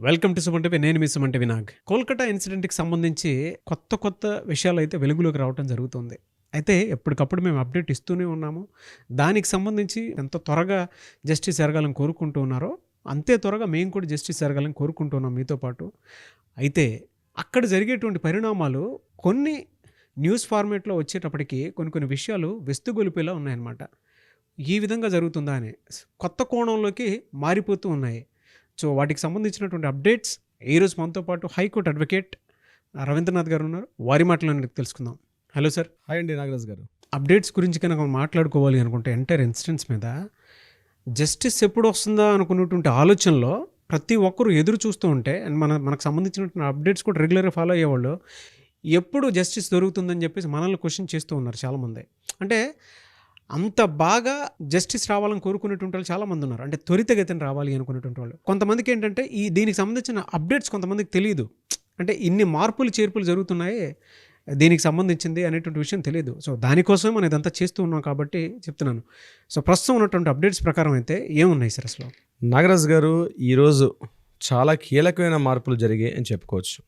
Welcome to Suman TV. నేను మీ Suman TV Nag. Kolkata ఇన్సిడెంట్‌కి సంబంధించి కొత్త విషయాలైతే వెలుగులోకి రావటం జరుగుతుంది. అయితే ఎప్పటికప్పుడు మేము అప్డేట్ ఇస్తూనే ఉన్నాము. దానికి సంబంధించి ఎంత త్వరగా జస్టిస్ జరగాలని కోరుకుంటూ ఉన్నారో, అంతే త్వరగా మేము కూడా జస్టిస్ జరగాలని కోరుకుంటున్నాం మీతో పాటు. అయితే అక్కడ జరిగేటువంటి పరిణామాలు కొన్ని న్యూస్ ఫార్మాట్‌లో వచ్చేటప్పటికి కొన్ని విషయాలు విస్తుగొలిపేలా ఉన్నాయన్నమాట. ఈ విధంగా జరుగుతుందా అని కొత్త కోణంలోకి మారిపోతూ ఉన్నాయి. సో వాటికి సంబంధించినటువంటి అప్డేట్స్ ఈరోజు మనతో పాటు హైకోర్టు అడ్వకేట్ రవీంద్రనాథ్ గారు ఉన్నారు. వారి మాటలను తెలుసుకుందాం. Hello sir. హాయ్ అండి నాగరాజ్ గారు. అప్డేట్స్ గురించి కనుక మాట్లాడుకోవాలి అనుకుంటే ఎంటైర్ ఇన్సిడెంట్స్ మీద జస్టిస్ ఎప్పుడు వస్తుందా అనుకున్నటువంటి ఆలోచనలో ప్రతి ఒక్కరు ఎదురు చూస్తూ ఉంటే అండ్ మనకు సంబంధించినటువంటి అప్డేట్స్ కూడా రెగ్యులర్గా ఫాలో అయ్యేవాళ్ళు ఎప్పుడు జస్టిస్ దొరుకుతుందని చెప్పేసి మనల్ని క్వశ్చన్ చేస్తూ ఉన్నారు చాలామంది. అంటే అంత బాగా జస్టిస్ రావాలని కోరుకునేటువంటి వాళ్ళు చాలామంది ఉన్నారు. అంటే త్వరితగతిన రావాలి అనుకునేటువంటి వాళ్ళు. కొంతమందికి ఏంటంటే దీనికి సంబంధించిన అప్డేట్స్ కొంతమందికి తెలియదు. అంటే ఇన్ని మార్పులు చేర్పులు జరుగుతున్నాయి దీనికి సంబంధించింది అనేటువంటి విషయం తెలియదు. సో దానికోసమే మనం ఇదంతా చేస్తూ ఉన్నాం కాబట్టి చెప్తున్నాను. సో ప్రస్తుతం ఉన్నటువంటి అప్డేట్స్ ప్రకారం అయితే ఏమున్నాయి సార్ అసలు? నాగరాజ్ గారు, ఈరోజు చాలా కీలకమైన మార్పులు జరిగాయి అని చెప్పుకోవచ్చు.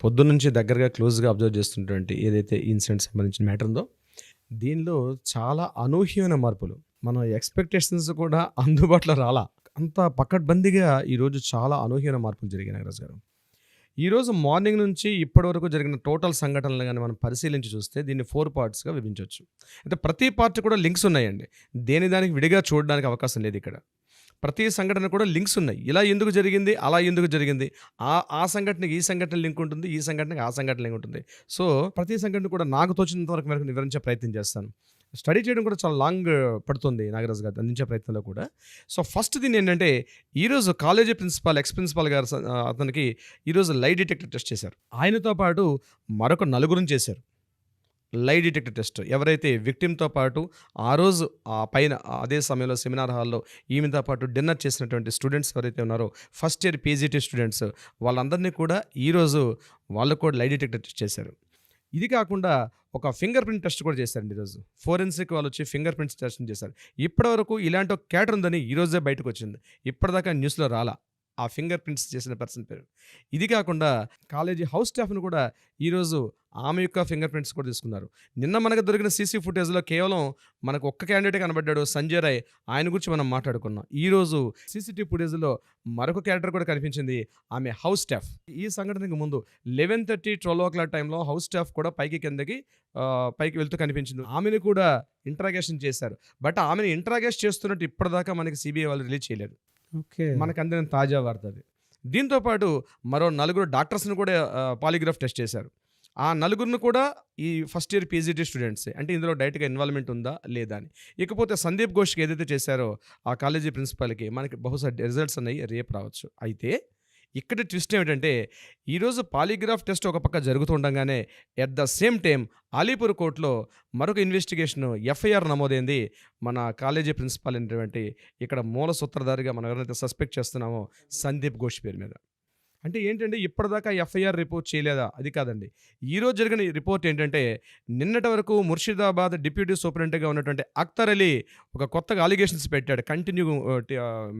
పొద్దున్నుంచి దగ్గరగా క్లోజ్గా అబ్జర్వ్ చేస్తున్నటువంటి ఏదైతే ఇన్సిడెంట్ సంబంధించిన మ్యాటర్ ఉందో దీనిలో చాలా అనూహ్యమైన మార్పులు, మన ఎక్స్పెక్టేషన్స్ కూడా అందుబాటులో రాలా. అంత పకడ్బందీగా ఈరోజు చాలా అనూహ్యమైన మార్పులు జరిగాయి నాగరాజ్ గారు. ఈరోజు మార్నింగ్ నుంచి ఇప్పటి వరకు జరిగిన టోటల్ సంఘటనలు కానీ మనం పరిశీలించి చూస్తే దీన్ని 4 పార్ట్స్గా విభజించవచ్చు. అయితే ప్రతి పార్ట్ కూడా లింక్స్ ఉన్నాయండి. దానికి విడిగా చూడడానికి అవకాశం లేదు. ఇక్కడ ప్రతి సంఘటన కూడా లింక్స్ ఉన్నాయి. ఇలా ఎందుకు జరిగింది, అలా ఎందుకు జరిగింది, ఆ సంఘటనకి ఈ సంఘటన లింక్ ఉంటుంది, ఈ సంఘటనకి ఆ సంఘటన లింక్ ఉంటుంది. సో ప్రతి సంఘటన కూడా నాకు తోచినంత వరకు మేరకు వివరించే ప్రయత్నం చేస్తాను. స్టడీ చేయడం కూడా చాలా లాంగ్ పడుతుంది నాగరాజ్ గారు అందించే ప్రయత్నంలో కూడా. సో ఫస్ట్ దీన్ని ఏంటంటే, ఈరోజు కాలేజీ ప్రిన్సిపాల్ ఎక్స్ ప్రిన్సిపాల్ గారు అతనికి ఈరోజు లై డిటెక్టర్ టెస్ట్ చేశారు. ఆయనతో పాటు మరొక 4 చేశారు లై డిటెక్టర్ టెస్ట్. ఎవరైతే విక్టిమ్తో పాటు ఆ రోజు పైన అదే సమయంలో సెమినార్ హాల్లో ఈమెతో పాటు డిన్నర్ చేసినటువంటి స్టూడెంట్స్ ఎవరైతే ఉన్నారో ఫస్ట్ ఇయర్ పీజీటీ స్టూడెంట్స్, వాళ్ళందరినీ కూడా ఈరోజు వాళ్ళు కూడా లై డిటెక్టర్ టెస్ట్ చేశారు. ఇది కాకుండా ఒక ఫింగర్ ప్రింట్ టెస్ట్ కూడా చేశారండి ఈరోజు. ఫోరెన్సిక్ వాళ్ళు వచ్చి ఫింగర్ ప్రింట్స్ టెస్ట్ చేశారు. ఇప్పటివరకు ఇలాంటి ఒక క్యాటర్ ఉందని ఈరోజే బయటకు వచ్చింది. ఇప్పటిదాకా న్యూస్లో రాలా ఆ ఫింగర్ ప్రింట్స్ చేసిన పర్సన్ పేరు. ఇది కాకుండా కాలేజీ హౌస్ స్టాఫ్ను కూడా ఈరోజు ఆమె యొక్క ఫింగర్ ప్రింట్స్ కూడా తీసుకున్నారు. నిన్న మనకు దొరికిన సీసీ ఫుటేజ్లో కేవలం మనకు ఒక్క క్యాండిడేట్ కనబడ్డాడు, సంజయ్ రాయ్. ఆయన గురించి మనం మాట్లాడుకున్నాం. ఈరోజు సీసీటీవీ ఫుటేజ్లో మరొక క్యారెక్టర్ కూడా కనిపించింది, ఆమె హౌస్ స్టాఫ్. ఈ సంఘటనకు ముందు 11:30, 12 o'clock టైంలో హౌస్ స్టాఫ్ కూడా పైకి వెళ్తూ కనిపించింది. ఆమెను కూడా ఇంట్రాగేషన్ చేశారు. బట్ ఆమెను ఇంట్రాగేట్ చేస్తున్నట్టు ఇప్పటిదాకా మనకి సిబిఐ వాళ్ళు రిలీజ్ చేయలేదు. ఓకే, మనకు అందిన తాజా వార్త అది. దీంతోపాటు మరో 4 డాక్టర్స్ని కూడా పాలిగ్రాఫ్ టెస్ట్ చేశారు. ఆ 4 కూడా ఈ ఫస్ట్ ఇయర్ పీజీటీ స్టూడెంట్సే. అంటే ఇందులో డైరెక్ట్గా ఇన్వాల్వ్మెంట్ ఉందా లేదా అని. ఇకపోతే సందీప్ ఘోష్కి ఏదైతే చేశారో ఆ కాలేజీ ప్రిన్సిపాల్కి మనకి బహుశా రిజల్ట్స్ అనేవి రేపు రావచ్చు. అయితే ఇక్కడ ట్విస్ట్ ఏమిటంటే, ఈరోజు పాలిగ్రాఫ్ టెస్ట్ ఒక పక్క జరుగుతుండగానే at the same time Alipur కోర్టులో మరొక ఇన్వెస్టిగేషన్ ఎఫ్ఐఆర్ నమోదైంది మన కాలేజీ ప్రిన్సిపాల్ అయినటువంటి ఇక్కడ మూల సూత్రధారిగా మనం ఎవరైతే సస్పెక్ట్ చేస్తున్నామో సందీప్ ఘోష్ పేరు మీద. అంటే ఏంటంటే, ఇప్పటిదాకా ఎఫ్ఐఆర్ రిపోర్ట్ చేయలేదా, అది కాదండి. ఈరోజు జరిగిన రిపోర్ట్ ఏంటంటే, నిన్నటి వరకు ముర్షిదాబాద్ డిప్యూటీ సూపరింటెండెంట్గా ఉన్నటువంటి అఖ్తర్ అలీ ఒక కొత్తగా అలిగేషన్స్ పెట్టాడు.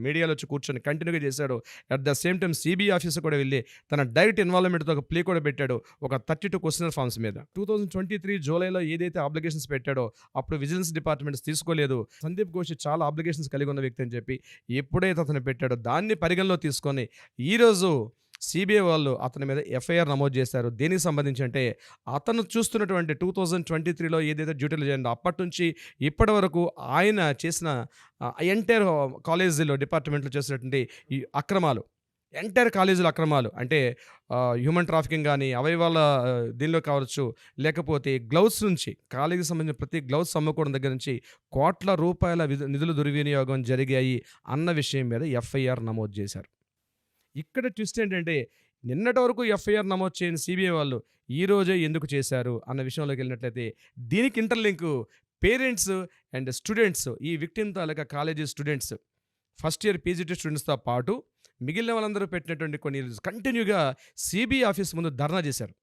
మీడియాలో వచ్చి కూర్చొని కంటిన్యూగా చేశాడు. At the same time CBI office కూడా వెళ్ళి తన డైరెక్ట్ ఇన్వాల్వ్మెంట్తో ఒక ప్లే కూడా పెట్టాడు ఒక 32 క్వశ్చనర్ ఫామ్స్ మీద. 2023 జూలైలో ఏదైతే అప్లికేషన్స్ పెట్టాడో అప్పుడు విజిలెన్స్ డిపార్ట్మెంట్స్ తీసుకోలేదు. సందీప్ ఘోష్ చాలా అప్లికేషన్స్ కలిగి ఉన్న వ్యక్తి అని చెప్పి ఎప్పుడైతే అతను పెట్టాడో దాన్ని పరిగణలో తీసుకొని ఈరోజు సిబిఐ వాళ్ళు అతని మీద ఎఫ్ఐఆర్ నమోదు చేశారు. దేనికి సంబంధించి అంటే, అతను చూస్తున్నటువంటి 2023లో ఏదైతే డ్యూటీలు చేయండి అప్పటి నుంచి ఇప్పటి వరకు ఆయన చేసిన ఎంటైర్ కాలేజీలో డిపార్ట్మెంట్లో చేసినటువంటి ఈ అక్రమాలు, ఎంటైర్ కాలేజీల అక్రమాలు అంటే హ్యూమన్ ట్రాఫికింగ్ కానీ, అవయవాల దీనిలో కావచ్చు, లేకపోతే గ్లౌస్ నుంచి కాలేజీకి సంబంధించిన ప్రతి గ్లౌస్ అమ్ముకోవడం దగ్గర నుంచి కోట్ల రూపాయల నిధులు దుర్వినియోగం జరిగాయి అన్న విషయం మీద ఎఫ్ఐఆర్ నమోదు చేశారు. ఇక్కడ ట్విస్ట్ ఏంటంటే, నిన్నటి వరకు ఎఫ్ఐఆర్ నమోదు చేయని సిబిఐ వాళ్ళు ఈరోజే ఎందుకు చేశారు అన్న విషయంలోకి వెళ్ళినట్లయితే, దీనికి ఇంటర్లింక్ పేరెంట్స్ అండ్ స్టూడెంట్స్, ఈ విక్టిమ్ తాలూకా college students, first year PGT స్టూడెంట్స్తో పాటు మిగిలిన వాళ్ళందరూ పెట్టినటువంటి కొన్ని కంటిన్యూగా సిబిఐ ఆఫీస్ ముందు ధర్నా చేశారు.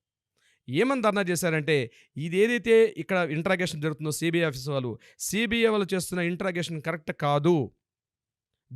ఏమని ధర్నా చేశారంటే, ఇది ఏదైతే ఇక్కడ ఇంట్రాగేషన్ జరుగుతుందో సిబిఐ ఆఫీస్ వాళ్ళు చేస్తున్న ఇంట్రాగేషన్ కరెక్ట్ కాదు,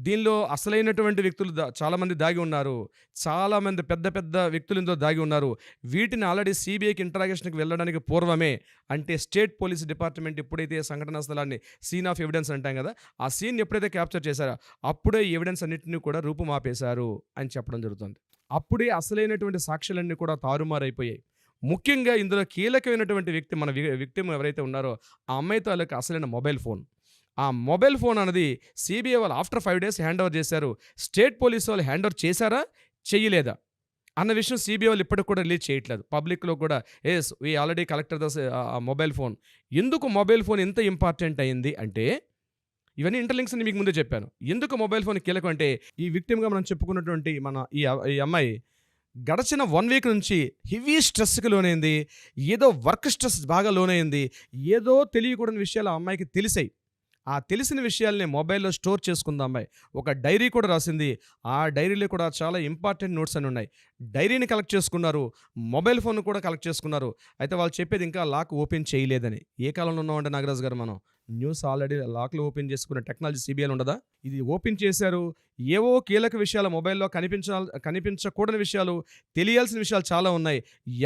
దీనిలో అసలైనటువంటి వ్యక్తులు చాలామంది దాగి ఉన్నారు. చాలామంది పెద్ద పెద్ద వ్యక్తులు ఇందులో దాగి ఉన్నారు. వీటిని ఆల్రెడీ సీబీఐకి ఇంటరాగేషన్‌కి వెళ్ళడానికి పూర్వమే, అంటే స్టేట్ పోలీస్ డిపార్ట్మెంట్ ఎప్పుడైతే సంఘటనా స్థలాన్ని సీన్ ఆఫ్ ఎవిడెన్స్ అంటాం కదా! ఆ సీన్‌ని ఎప్పుడైతే క్యాప్చర్ చేశారో అప్పుడే ఈ ఎవిడెన్స్ అన్నిటిని కూడా రూపుమాపేశారు అని చెప్పడం జరుగుతుంది. అప్పుడే అసలైనటువంటి సాక్ష్యాలన్నీ కూడా తారుమారైపోయాయి. ముఖ్యంగా ఇందులో కీలకమైనటువంటి వ్యక్తి మన విక్టిమ్ ఎవరైతే ఉన్నారో ఆ అమ్మాయి తాలూకా అసలైన మొబైల్ ఫోన్. ఆ మొబైల్ ఫోన్ అన్నది సీబీఐ వాళ్ళు ఆఫ్టర్ 5 డేస్ హ్యాండ్ ఓవర్ చేశారు. స్టేట్ పోలీస్ వాళ్ళు హ్యాండ్ ఓవర్ చేశారా? చెయ్యలేదా? అన్న విషయం సీబీఐ వాళ్ళు ఇప్పటికి కూడా రిలీజ్ చేయట్లేదు. పబ్లిక్‌లో కూడా yes we already collected mobile phone. ఎందుకు మొబైల్ ఫోన్ ఇంత ఇంపార్టెంట్ అయింది అంటే, ఇవన్నీ ఇంటర్లింక్స్ అని మీకు ముందే చెప్పాను. ఎందుకు మొబైల్ ఫోన్ కీలకం అంటే, ఈ విక్టిమ్‌గా మనం చెప్పుకున్నటువంటి మన ఈ అమ్మాయి గడచిన 1 వీక్ నుంచి హెవీ స్ట్రెస్‌కి లోనైంది. ఏదో వర్క్ స్ట్రెస్ బాగా లోనైంది. ఏదో తెలియకూడని విషయాలు ఆ అమ్మాయికి తెలిసాయి. ఆ తెలిసిన విషయాల్ని మొబైల్‌లో స్టోర్ చేసుకుంది ఆ అమ్మాయి. ఒక డైరీ కూడా రాసింది. ఆ డైరీలో కూడా చాలా ఇంపార్టెంట్ నోట్స్ అని ఉన్నాయి. డైరీని కలెక్ట్ చేసుకున్నారు. మొబైల్ ఫోన్‌ను కూడా కలెక్ట్ చేసుకున్నారు. అయితే వాళ్ళు చెప్పేది ఇంకా లాక్ ఓపెన్ చేయలేదని. ఏ కాలంలో ఉన్నామంటే నాగరాజు గారు మనం? న్యూస్ ఆల్రెడీ లాక్‌లు ఓపెన్ చేసుకునే టెక్నాలజీ సీబీఐలో ఉండదా? ఇది ఓపెన్ చేశారు. ఏవో కీలక విషయాలు మొబైల్‌లో కనిపించకూడని విషయాలు, తెలియాల్సిన విషయాలు చాలా ఉన్నాయి.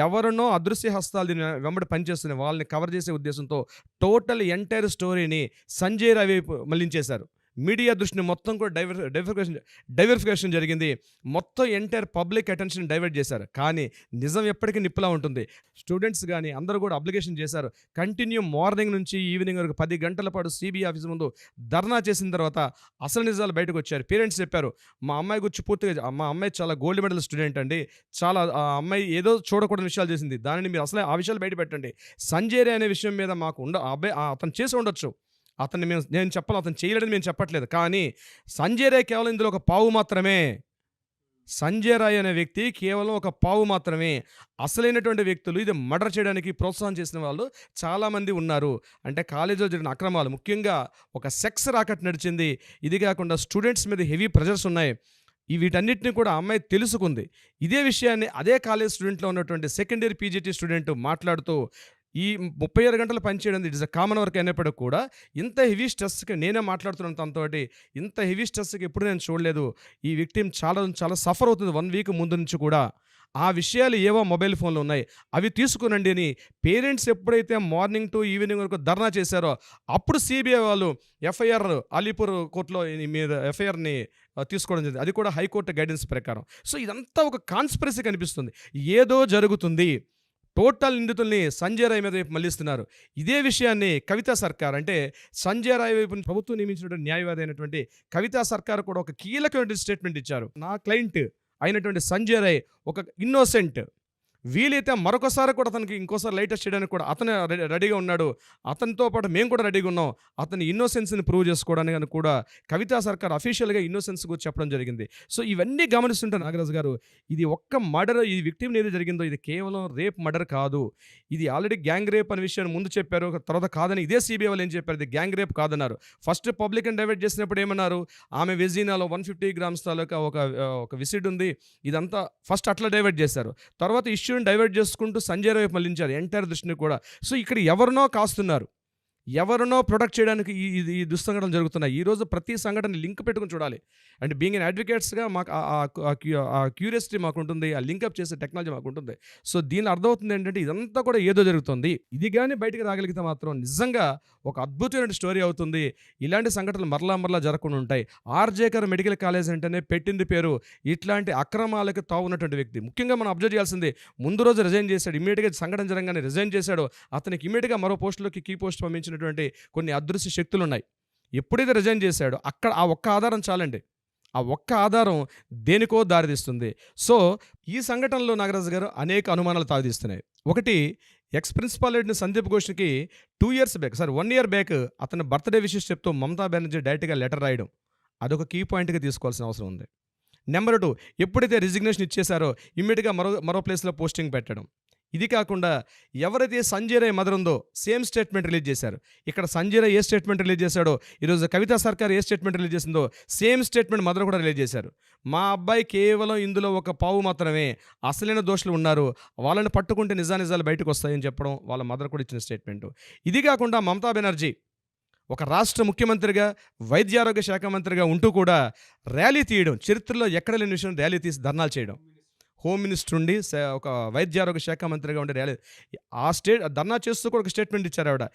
ఎవరినో అదృశ్య హస్తాలు దీని వెంబడి పనిచేస్తున్నాయి. వాళ్ళని కవర్ చేసే ఉద్దేశంతో టోటల్ ఎంటైర్ స్టోరీని సంజయ్ రాయ్ వైపు మళ్లించేశారు. మీడియా దృష్టిని మొత్తం కూడా డైవర్ఫికేషన్ జరిగింది. మొత్తం ఎంటైర్ పబ్లిక్ అటెన్షన్ డైవర్ట్ చేశారు. కానీ నిజం ఎప్పటికీ నిప్పులా ఉంటుంది. స్టూడెంట్స్ కానీ అందరూ కూడా అప్లికేషన్ చేశారు. కంటిన్యూ మార్నింగ్ నుంచి ఈవినింగ్ వరకు 10 గంటల పాటు సిబిఐ ఆఫీస్ ముందు ధర్నా చేసిన తర్వాత అసలు నిజాలు బయటకు వచ్చారు. పేరెంట్స్ చెప్పారు, మా అమ్మాయి గురించి పూర్తిగా, మా అమ్మాయి చాలా గోల్డ్ మెడల్ స్టూడెంట్ అండి, చాలా ఆ అమ్మాయి ఏదో చూడకూడని విషయాలు చేసింది, దానిని మీరు అసలే ఆ విషయాలు బయట పెట్టండి. సంజయ్ రే అనే విషయం మీద మాకు అబ్బాయి అతను చేసి ఉండొచ్చు, అతన్ని నేను చెప్పాలి, అతను చేయలేడని మేము చెప్పట్లేదు. కానీ సంజయ్ రాయ్ కేవలం ఇందులో ఒక పావు మాత్రమే. సంజయ్ రాయ్ అనే వ్యక్తి కేవలం ఒక పావు మాత్రమే. అసలైనటువంటి వ్యక్తులు ఇది మర్డర్ చేయడానికి ప్రోత్సాహం చేసిన వాళ్ళు చాలామంది ఉన్నారు. అంటే కాలేజీలో జరిగిన అక్రమాలు, ముఖ్యంగా ఒక సెక్స్ రాకెట్ నడిచింది. ఇది కాకుండా స్టూడెంట్స్ మీద హెవీ ప్రెజర్స్ ఉన్నాయి. వీటన్నిటిని కూడా అమ్మాయి తెలుసుకుంది. ఇదే విషయాన్ని అదే కాలేజ్ స్టూడెంట్లో ఉన్నటువంటి సెకండ్ ఇయర్ పీజీటీ స్టూడెంట్ మాట్లాడుతూ, ఈ 36 గంటలు పనిచేయడం it is a common work అయినప్పటికి కూడా ఇంత హెవీ స్ట్రెస్కి నేనే మాట్లాడుతున్నాను తనతోటి, ఇంత హెవీ స్ట్రెస్కి ఎప్పుడు నేను చూడలేదు. ఈ విక్టిమ్ చాలా సఫర్ అవుతుంది 1 వీక్ ముందు నుంచి కూడా. ఆ విషయాలు ఏవో మొబైల్ ఫోన్లో ఉన్నాయి, అవి తీసుకునండి అని పేరెంట్స్ ఎప్పుడైతే మార్నింగ్ టు ఈవినింగ్ వరకు ధర్నా చేశారో అప్పుడు సిబిఐ వాళ్ళు ఎఫ్ఐఆర్ అలీపూర్ కోర్టులో మీద ఎఫ్ఐఆర్ని తీసుకోవడం జరిగింది. అది కూడా హైకోర్టు గైడెన్స్ ప్రకారం. సో ఇదంతా ఒక కాన్స్పిరసీ కనిపిస్తుంది. ఏదో జరుగుతుంది. టోటల్ నిందితుల్ని సంజయ్ రాయ్ మీద వైపు మళ్లిస్తున్నారు. ఇదే విషయాన్ని కవితా సర్కార్, అంటే సంజయ్ రాయ్ వైపు ప్రభుత్వం నియమించినటువంటి న్యాయవాది అయినటువంటి కవితా సర్కార్ కూడా ఒక కీలకమైన స్టేట్మెంట్ ఇచ్చారు. నా క్లయింట్ అయినటువంటి సంజయ్ రాయ్ ఒక ఇన్నోసెంట్, వీలైతే మరొకసారి కూడా అతనికి ఇంకోసారి లైటెస్ట్ చేయడానికి కూడా అతను రెడీగా ఉన్నాడు. అతనితో పాటు మేము కూడా రెడీగా ఉన్నాం. అతని ఇన్నోసెన్స్ని ప్రూవ్ చేసుకోవడానికి కూడా కవితా సర్కార్ అఫీషియల్గా ఇన్నోసెన్స్ గురించి చెప్పడం జరిగింది. సో ఇవన్నీ గమనిస్తుంటే నాగరాజు గారు, ఇది ఒక్క మర్డర్, ఈ విక్టిమ్ ఏది జరిగిందో ఇది కేవలం రేప్ మర్డర్ కాదు. ఇది ఆల్రెడీ గ్యాంగ్ రేప్ అనే విషయాన్ని ముందు చెప్పారు, తర్వాత కాదని ఇదే సిబిఐ వాళ్ళు ఏం చెప్పారు, ఇది గ్యాంగ్ రేప్ కాదన్నారు. ఫస్ట్ పబ్లిక్ అండ్ డైవర్ట్ చేసినప్పుడు ఏమన్నారు, ఆమె వెజినాలో 150 గ్రామ్స్ తాలూకా ఒక విసిడ్ ఉంది, ఇదంతా ఫస్ట్ అట్లా డైవర్ట్ చేశారు. తర్వాత ఇష్యూని డైవర్ట్ చేసుకుంటూ సంజయ్ రాయ్ మళ్ళించారు ఎంటైర్ దృష్టిని కూడా. సో ఇక్కడ ఎవరినో కాస్తున్నారు, ఎవరినో ప్రొటెక్ట్ చేయడానికి ఈ దుస్సంఘటనలు జరుగుతున్నాయి. ఈరోజు ప్రతి సంఘటన లింక్ పెట్టుకుని చూడాలి. అంటే బీయింగ్ ఎన్ అడ్వకేట్స్గా మాకు ఆ క్యూరియాసిటీ మాకు ఉంటుంది, ఆ లింకప్ చేసే టెక్నాలజీ మాకు ఉంటుంది. సో దీని అర్థమవుతుంది ఏంటంటే ఇదంతా కూడా ఏదో జరుగుతుంది. ఇది కానీ బయటకు రాగలిగితే మాత్రం నిజంగా ఒక అద్భుతమైన స్టోరీ అవుతుంది. ఇలాంటి సంఘటనలు మరలా జరగకుండా ఉంటాయి. ఆర్జేకర్ మెడికల్ కాలేజ్ అంటేనే పెట్టింది పేరు ఇట్లాంటి అక్రమాలకు తావున్నటువంటి వ్యక్తి. ముఖ్యంగా మనం అబ్జర్వ్ చేయాల్సింది, ముందు రోజు రిజైన్ చేశాడు, ఇమీడియట్గా సంఘటన జరగగానే రిజైన్ చేశాడు. అతనికి ఇమీడియట్గా మరో పోస్టులోకి కీ పోస్ట్ పంపించినటువంటి కొన్ని అదృశ్య శక్తులు ఉన్నాయి. ఎప్పుడైతే రిజైన్ చేశాడో అక్కడ ఆ ఒక్క ఆధారం చాలండి. ఆ ఒక్క ఆధారం దేనికో దారితీస్తుంది. సో ఈ సంఘటనలో నాగరాజు గారు అనేక అనుమానాలు తావిస్తున్నాయి. ఒకటి, ఎక్స్ ప్రిన్సిపాల్ హెడ్ సందీప్ ఘోష్కి 1 ఇయర్ బ్యాక్ అతని బర్త్డే విషెస్ చెప్తూ మమతా బెనర్జీ డైరెక్ట్గా లెటర్ రాయడం, అదొక కీ పాయింట్గా తీసుకోవాల్సిన అవసరం ఉంది. నెంబర్ 2, ఎప్పుడైతే రిజిగ్నేషన్ ఇచ్చేశారో ఇమ్మీడియట్గా మరో ప్లేస్లో పోస్టింగ్ పెట్టడం. ఇది కాకుండా ఎవరైతే సంజయ్ రాయ్ మదర్ ఉందో సేమ్ స్టేట్మెంట్ రిలీజ్ చేశారు. ఇక్కడ సంజయ్ రాయ్ ఏ స్టేట్మెంట్ రిలీజ్ చేశాడో, ఈరోజు కవితా సర్కార్ ఏ స్టేట్మెంట్ రిలీజ్ చేసిందో సేమ్ స్టేట్మెంట్ మదర్ కూడా రిలీజ్ చేశారు. మా అబ్బాయి కేవలం ఇందులో ఒక పావు మాత్రమే, అసలైన దోషులు ఉన్నారు, వాళ్ళని పట్టుకుంటే నిజాలు బయటకు వస్తాయని చెప్పడం వాళ్ళ మదర్ కూడా ఇచ్చిన స్టేట్మెంట్. ఇది కాకుండా మమతా బెనర్జీ ఒక రాష్ట్ర ముఖ్యమంత్రిగా, వైద్యారోగ్య శాఖ మంత్రిగా ఉంటూ కూడా ర్యాలీ తీయడం, చరిత్రలో ఎక్కడ లేని విషయం ర్యాలీ తీసి ధర్నాలు చేయడం. హోమ్ మినిస్టర్ ఉండి ఒక వైద్యారోగ్య శాఖ మంత్రిగా ఉండే ర్యాలీ ధర్నా చేస్తూ కూడా ఒక స్టేట్మెంట్ ఇచ్చారు ఆవిడ.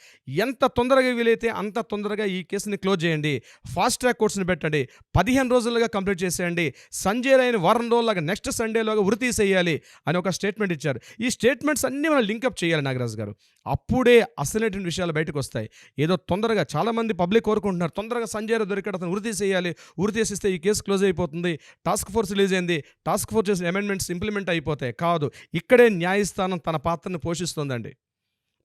ఎంత తొందరగా వీలైతే అంత తొందరగా ఈ కేసుని క్లోజ్ చేయండి, ఫాస్ట్ ట్రాక్ కోర్ట్స్ని పెట్టండి, 15 రోజులుగా కంప్లీట్ చేసేయండి, సంజయ్ రాయ్ని వారం రోజులాగా నెక్స్ట్ సండేలోగా ఉరి తీసేయాలి అని ఒక స్టేట్మెంట్ ఇచ్చారు. ఈ స్టేట్మెంట్స్ అన్నీ మనం లింకప్ చేయాలి నాగరాజు గారు. అప్పుడే అసలైనటువంటి విషయాలు బయటకు వస్తాయి. ఏదో తొందరగా చాలామంది పబ్లిక్ కోరుకుంటున్నారు, తొందరగా సంజయ్ రాయ్ దొరికాడు, అతను ఉరి తీసేయాలి, ఉరి తీసేస్తే ఈ కేసు క్లోజ్ అయిపోతుంది, టాస్క్ ఫోర్స్ రిలీజ్ అయింది, టాస్క్ ఫోర్స్ చేసిన అమెండ్మెంట్స్ ఇంప్లిమెంట్ అయిపోతాయి. కాదు, ఇక్కడే న్యాయస్థానం తన పాత్రను పోషిస్తుందండి.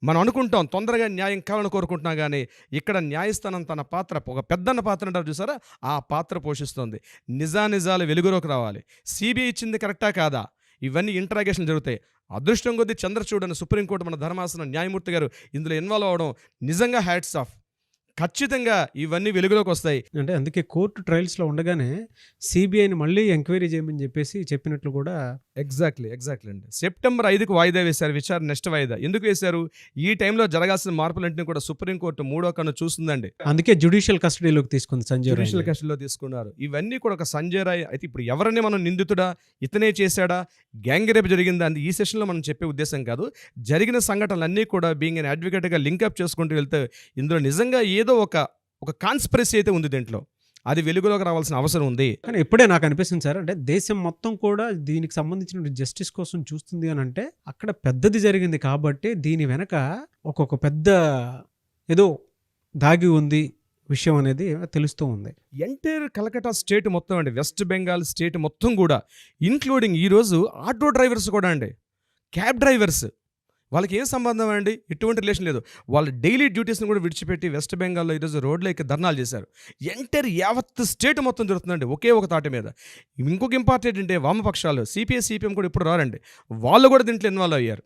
మనం అనుకుంటాం తొందరగా న్యాయం కావాలని కోరుకుంటున్నా కానీ ఇక్కడ న్యాయస్థానం తన పాత్ర, ఒక పెద్దన్న పాత్ర అంటారు చూసారా, ఆ పాత్ర పోషిస్తుంది. నిజానిజాలు వెలుగులోకి రావాలి. సిబిఐ ఇచ్చింది కరెక్టా కాదా, ఇవన్నీ ఇంటరాగేషన్ జరుగుతాయి. అదృష్టం కొద్దీ చంద్రచూడ్ అని సుప్రీంకోర్టు మన ధర్మాసనం న్యాయమూర్తి గారు ఇందులో ఇన్వాల్వ్ అవ్వడం నిజంగా హ్యాట్స్ ఆఫ్. ఖచ్చితంగా ఇవన్నీ వెలుగులోకి వస్తాయి. అంటే అందుకే కోర్టు ట్రయల్స్లో ఉండగానే సిబిఐని మళ్ళీ ఎంక్వైరీ చేయమని చెప్పేసి చెప్పినట్లు కూడా. ఎగ్జాక్ట్లీ అండి. సెప్టెంబర్ 5కు వాయిదా వేశారు విచారణ, నెక్స్ట్ వాయిదా ఎందుకు వేశారు? ఈ టైంలో జరగాల్సిన మార్పులన్నింటినీ కూడా సుప్రీంకోర్టు 3వ కన్ను చూస్తుందండి. అందుకే జ్యుడిషియల్ కస్టడీలోకి తీసుకుంది సంజయ్ రాయ్. జ్యుడిషియల్ కస్టడీలో తీసుకున్నారు. ఇవన్నీ కూడా ఒక సంజయ్ రాయ్ అయితే ఇప్పుడు ఎవరిని మనం నిందితుడా, ఇతనే చేశాడా, గ్యాంగ్ రేప్ జరిగిందా అని ఈ సెషన్లో మనం చెప్పే ఉద్దేశం కాదు. జరిగిన సంఘటనలన్నీ కూడా బీయింగ్ అన్ అడ్వకేట్గా లింకప్ చేసుకుంటూ వెళ్తే ఇందులో నిజంగా ఏదో ఒక కాన్స్పిరసీ అయితే ఉంది దీంట్లో. అది వెలుగులోకి రావాల్సిన అవసరం ఉంది. కానీ ఇప్పుడే నాకు అనిపిస్తుంది సార్, అంటే దేశం మొత్తం కూడా దీనికి సంబంధించిన జస్టిస్ కోసం చూస్తుంది అని అంటే అక్కడ పెద్దది జరిగింది కాబట్టి దీని వెనక ఒక్కొక్క పెద్ద ఏదో దాగి ఉంది విషయం అనేది తెలుస్తూ ఉంది. ఎంటైర్ కలకట్టా స్టేట్ మొత్తం అండి, వెస్ట్ బెంగాల్ స్టేట్ మొత్తం కూడా, ఇంక్లూడింగ్ ఈరోజు ఆటో డ్రైవర్స్ కూడా అండి, క్యాబ్ డ్రైవర్స్, వాళ్ళకి ఏం సంబంధం అండి, ఎటువంటి రిలేషన్ లేదు. వాళ్ళ డైలీ డ్యూటీస్ని కూడా విడిచిపెట్టి వెస్ట్ బెంగాల్లో ఈరోజు రోడ్లో ఎక్కి ధర్నాలు చేశారు. ఎంటైర్ యావత్ స్టేట్ మొత్తం జరుగుతుందండి ఒకే ఒక తాటి మీద. ఇంకొక ఇంపార్టెంట్ అంటే వామపక్షాలు సిపిఐ సిపిఎం కూడా ఇప్పుడు రారండి, వాళ్ళు కూడా దీంట్లో ఇన్వాల్వ్ అయ్యారు.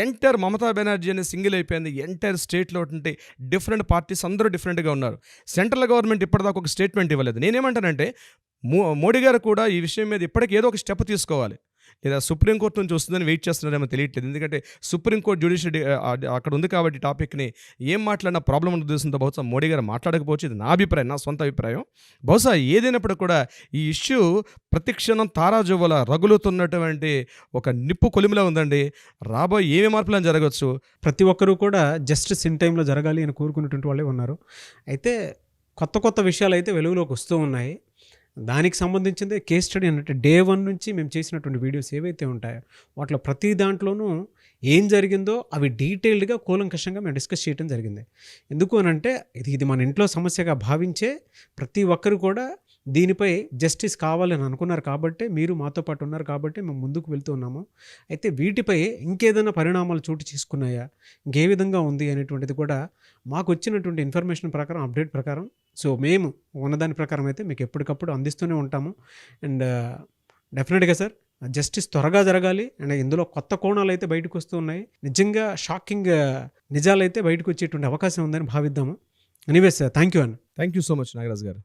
ఎంటైర్ మమతా బెనర్జీ అనేది సింగిల్ అయిపోయింది. ఎంటైర్ స్టేట్లో ఉంటే డిఫరెంట్ పార్టీస్ అందరూ డిఫరెంట్గా ఉన్నారు. సెంట్రల్ గవర్నమెంట్ ఇప్పటిదాకా ఒక స్టేట్మెంట్ ఇవ్వలేదు. నేనేమంటానంటే మోడీ గారు కూడా ఈ విషయం మీద ఇప్పటికీ ఏదో ఒక స్టెప్ తీసుకోవాలి. లేదా సుప్రీంకోర్టు నుంచి వస్తుందని వెయిట్ చేస్తున్నారేమో తెలియట్లేదు. ఎందుకంటే సుప్రీంకోర్టు జ్యుడిషియరీ అక్కడ ఉంది కాబట్టి టాపిక్ని ఏం మాట్లాడినా ప్రాబ్లం ఉన్న ఉద్దేశంతో బహుశా మోడీ గారు మాట్లాడకపోవచ్చు. ఇది నా అభిప్రాయం, నా సొంత అభిప్రాయం. బహుశా ఏదైనప్పుడు కూడా ఈ ఇష్యూ ప్రతిక్షణం తారాజువ్వల రగులుతున్నటువంటి ఒక నిప్పు కొలిమిలా ఉందండి. రాబోయే ఏమి మార్పులని జరగవచ్చు. ప్రతి ఒక్కరూ కూడా జస్టిస్ ఇన్ టైంలో జరగాలి అని కోరుకునేటువంటి వాళ్ళే ఉన్నారు. అయితే కొత్త విషయాలు అయితే వెలుగులోకి వస్తూ ఉన్నాయి. దానికి సంబంధించింది కేస్ స్టడీ అన్నట్టు డే 1 నుంచి మేము చేసినటువంటి వీడియోస్ ఏవైతే ఉంటాయో వాటిలో ప్రతి దాంట్లోనూ ఏం జరిగిందో అవి డీటెయిల్డ్గా కూలంకషంగా మేము డిస్కస్ చేయడం జరిగింది. ఎందుకు అనంటే ఇది మన ఇంట్లో సమస్యగా భావించే ప్రతి ఒక్కరు కూడా దీనిపై జస్టిస్ కావాలని అనుకున్నారు కాబట్టి, మీరు మాతో పాటు ఉన్నారు కాబట్టి మేము ముందుకు వెళ్తూ ఉన్నాము. అయితే వీటిపై ఇంకేదైనా పరిణామాలు చోటు చేసుకున్నాయా, ఇంకే విధంగా ఉంది అనేటువంటిది కూడా మాకు వచ్చినటువంటి ఇన్ఫర్మేషన్ ప్రకారం, అప్డేట్ ప్రకారం, సో మేము ఉన్నదాని ప్రకారం అయితే మీకు ఎప్పటికప్పుడు అందిస్తూనే ఉంటాము. అండ్ డెఫినెట్గా సార్ జస్టిస్ త్వరగా జరగాలి. అండ్ ఇందులో కొత్త కోణాలు అయితే బయటకు వస్తూ ఉన్నాయి. నిజంగా షాకింగ్ నిజాలైతే బయటకు వచ్చేటువంటి అవకాశం ఉందని భావిద్దాము. Anyways thank you so much Nagaraj గారు.